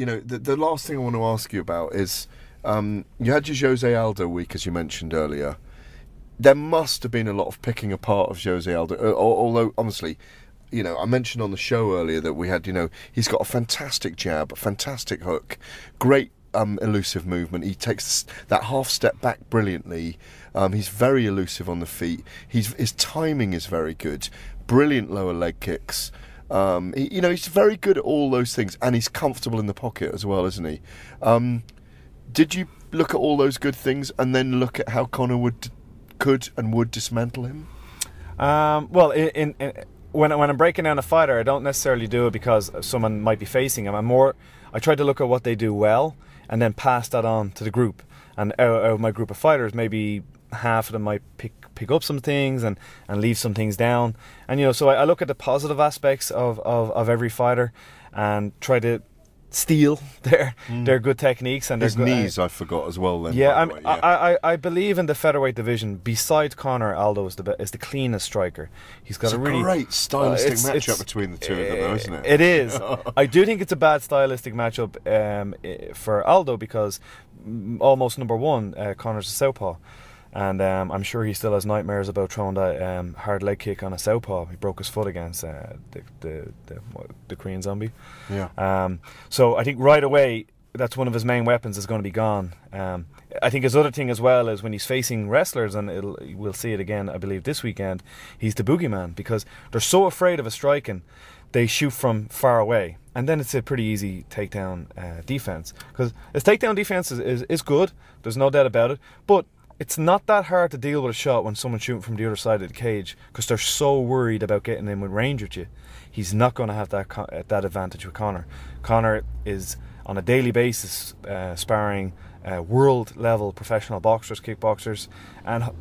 the last thing I want to ask you about is you had your Jose Aldo week, as you mentioned earlier. There must have been a lot of picking apart of Jose Aldo, although honestly, I mentioned on the show earlier that we had, he's got a fantastic jab, a fantastic hook, great elusive movement. He takes that half step back brilliantly. He's very elusive on the feet. His timing is very good. Brilliant lower leg kicks. He's very good at all those things, and he's comfortable in the pocket as well, isn't he? Did you look at all those good things and then look at how Conor could and would dismantle him? Well, when I'm breaking down a fighter, I don't necessarily do it because someone might be facing him. I try to look at what they do well and then pass that on to the group. And out of my group of fighters, maybe half of them might pick up some things and leave some things down. And so I look at the positive aspects of every fighter and try to steal their good techniques and his knees. I forgot as well. Then, I believe in the featherweight division. Besides Conor, Aldo is the cleanest striker. He's got a really great stylistic matchup between the two of them, though, isn't it? It is. I do think it's a bad stylistic matchup for Aldo because almost number one, Conor's a southpaw. And I'm sure he still has nightmares about throwing that hard leg kick on a southpaw. He broke his foot against the Korean zombie. Yeah. So I think right away that's one of his main weapons is going to be gone. I think his other thing as well is when he's facing wrestlers, and we'll see it again, I believe, this weekend, he's the boogeyman because they're so afraid of a striking, they shoot from far away. And then it's a pretty easy takedown defense. Because his takedown defense is good, there's no doubt about it, but it's not that hard to deal with a shot when someone's shooting from the other side of the cage because they're so worried about getting in with range with you. He's not going to have that advantage with Conor. Conor is on a daily basis sparring world level professional boxers, kickboxers, and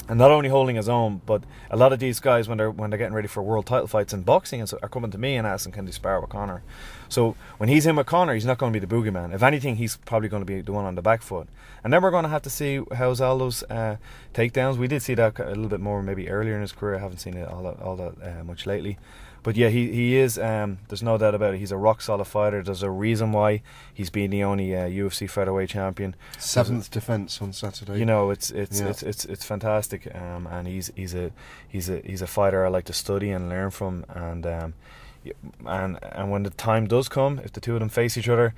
not only holding his own, but a lot of these guys when they're getting ready for world title fights in boxing are coming to me and asking can they spar with Conor. So when he's in with Conor, he's not going to be the boogeyman. If anything, he's probably going to be the one on the back foot. And then we're going to have to see how's Aldo's takedowns. We did see that a little bit more maybe earlier in his career. I haven't seen it all that much lately. But yeah, he is. There's no doubt about it. He's a rock solid fighter. There's a reason why he's been the only UFC featherweight champion. 7th defense on Saturday. It's fantastic. And he's a fighter I like to study and learn from. And when the time does come, if the two of them face each other,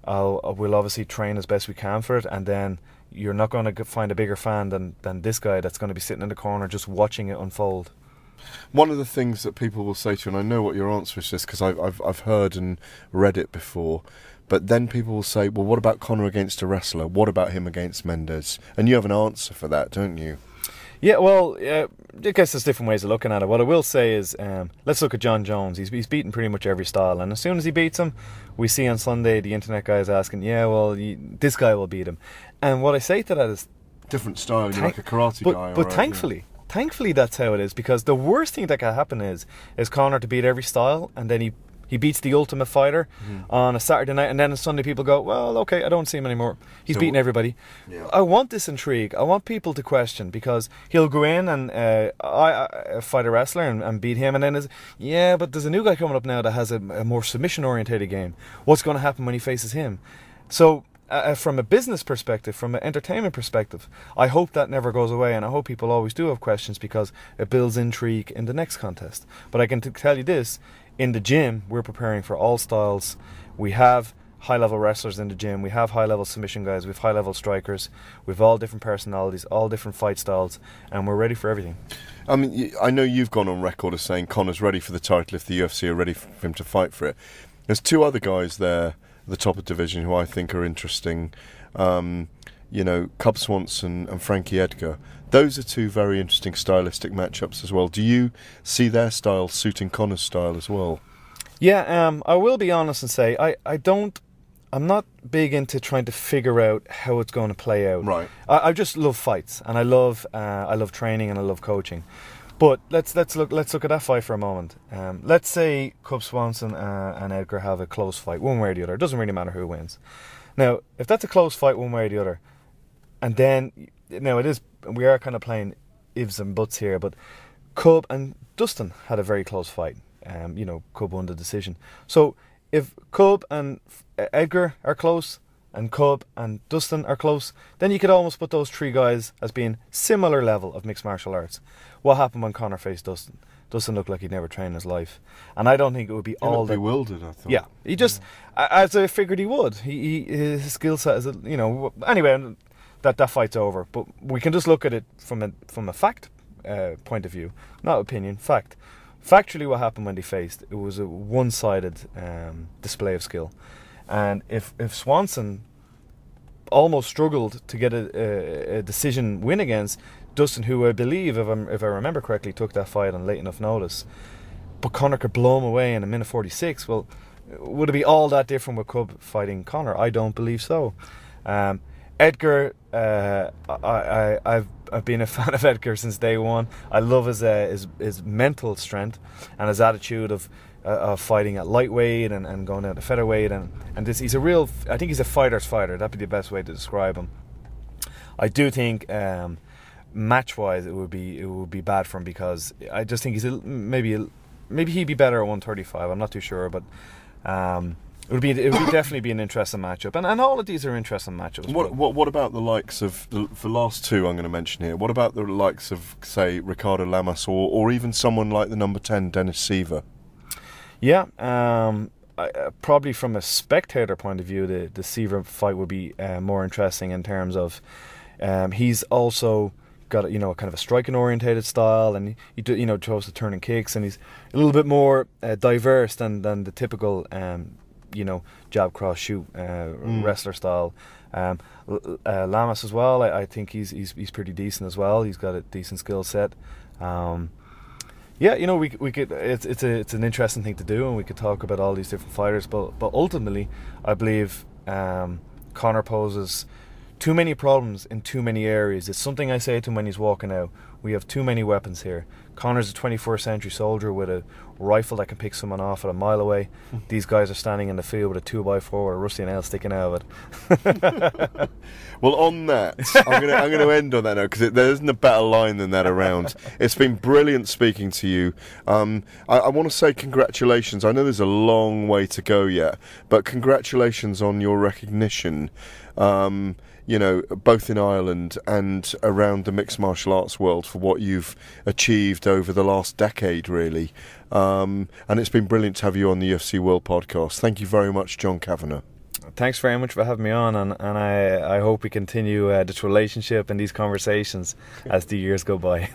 we'll obviously train as best we can for it. And then you're not going to find a bigger fan than this guy that's going to be sitting in the corner just watching it unfold. One of the things that people will say to you, and I know what your answer is, just because I've heard and read it before, but then people will say, well, what about Conor against a wrestler? What about him against Mendes? And you have an answer for that, don't you? Yeah, well, I guess there's different ways of looking at it. What I will say is, let's look at Jon Jones. He's beaten pretty much every style, and as soon as he beats him, we see on Sunday the internet guys asking, this guy will beat him. And what I say to that is, different style, you're like a karate guy. But thankfully that's how it is, because the worst thing that can happen is Conor to beat every style, and then he beats the Ultimate Fighter on a Saturday night, and then on Sunday people go, well, okay, I don't see him anymore. He's beating everybody. Yeah. I want this intrigue. I want people to question, because he'll go in and I fight a wrestler and beat him, and then but there's a new guy coming up now that has a more submission-orientated game. What's going to happen when he faces him? So from a business perspective, from an entertainment perspective, I hope that never goes away, and I hope people always do have questions because it builds intrigue in the next contest. But I can tell you this, in the gym, we're preparing for all styles. We have high-level wrestlers in the gym, we have high-level submission guys, we have high-level strikers, we have all different personalities, all different fight styles, and we're ready for everything. I mean, I know you've gone on record as saying Conor's ready for the title if the UFC are ready for him to fight for it. There's two other guys there, the top of division, who I think are interesting. Cub Swanson and Frankie Edgar. Those are two very interesting stylistic matchups as well. Do you see their style suiting Conor's style as well? Yeah, I will be honest and say I'm not big into trying to figure out how it's going to play out. Right. I just love fights, and I love training, and I love coaching. But let's look at that fight for a moment. Let's say Cub Swanson and Edgar have a close fight, one way or the other. It doesn't really matter who wins. Now, if that's a close fight one way or the other, and then we are kind of playing ifs and buts here, but Cub and Dustin had a very close fight. Cub won the decision. So if Cub and Edgar are close, and Cub and Dustin are close, then you could almost put those three guys as being similar level of mixed martial arts. What happened when Conor faced Dustin? Dustin looked like he'd never trained in his life, and I don't think it would be all that bewildered. I thought. Yeah, he just, as I figured he would. His skill set is, anyway. That fight's over, but we can just look at it from a fact point of view, not opinion, fact. Factually, what happened when they faced, it was a one-sided display of skill, and if Swanson almost struggled to get a decision win against Dustin, who I believe, if I remember correctly, took that fight on late enough notice, but Conor could blow him away in a minute 46. Well, would it be all that different with Cub fighting Conor? I don't believe so. Edgar, I've been a fan of Edgar since day one. I love his mental strength and his attitude of fighting at lightweight and going out to featherweight, and this, he's a real. I think he's a fighter's fighter. That'd be the best way to describe him. I do think match-wise it would be bad for him, because I just think he's maybe he'd be better at 135. I'm not too sure, but. It would definitely be an interesting matchup, and all of these are interesting matchups. What about the likes of the last two I'm going to mention here? What about the likes of, say, Ricardo Lamas or even someone like the number 10 Dennis Seaver? Yeah, probably from a spectator point of view, the Seaver fight would be more interesting in terms of he's also got kind of a striking orientated style, and he throws the turning kicks, and he's a little bit more diverse than the typical jab, cross, shoot wrestler style. Lamas as well. I think he's pretty decent as well. He's got a decent skill set. We could. It's an interesting thing to do, and we could talk about all these different fighters. But ultimately, I believe Conor poses too many problems in too many areas. It's something I say to him when he's walking out. We have too many weapons here. Conor's a 21st century soldier with a rifle that can pick someone off at a mile away. These guys are standing in the field with a 2x4 with a rusty nail sticking out of it. Well, on that, I'm going to end on that note, because there isn't a better line than that around. It's been brilliant speaking to you. I want to say congratulations. I know there's a long way to go yet, but congratulations on your recognition. Both in Ireland and around the mixed martial arts world, for what you've achieved over the last decade, really. And it's been brilliant to have you on the UFC World Podcast. Thank you very much, John Kavanagh. Thanks very much for having me on, and I hope we continue this relationship and these conversations as the years go by.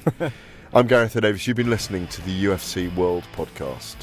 I'm Gareth A Davies. You've been listening to the UFC World Podcast.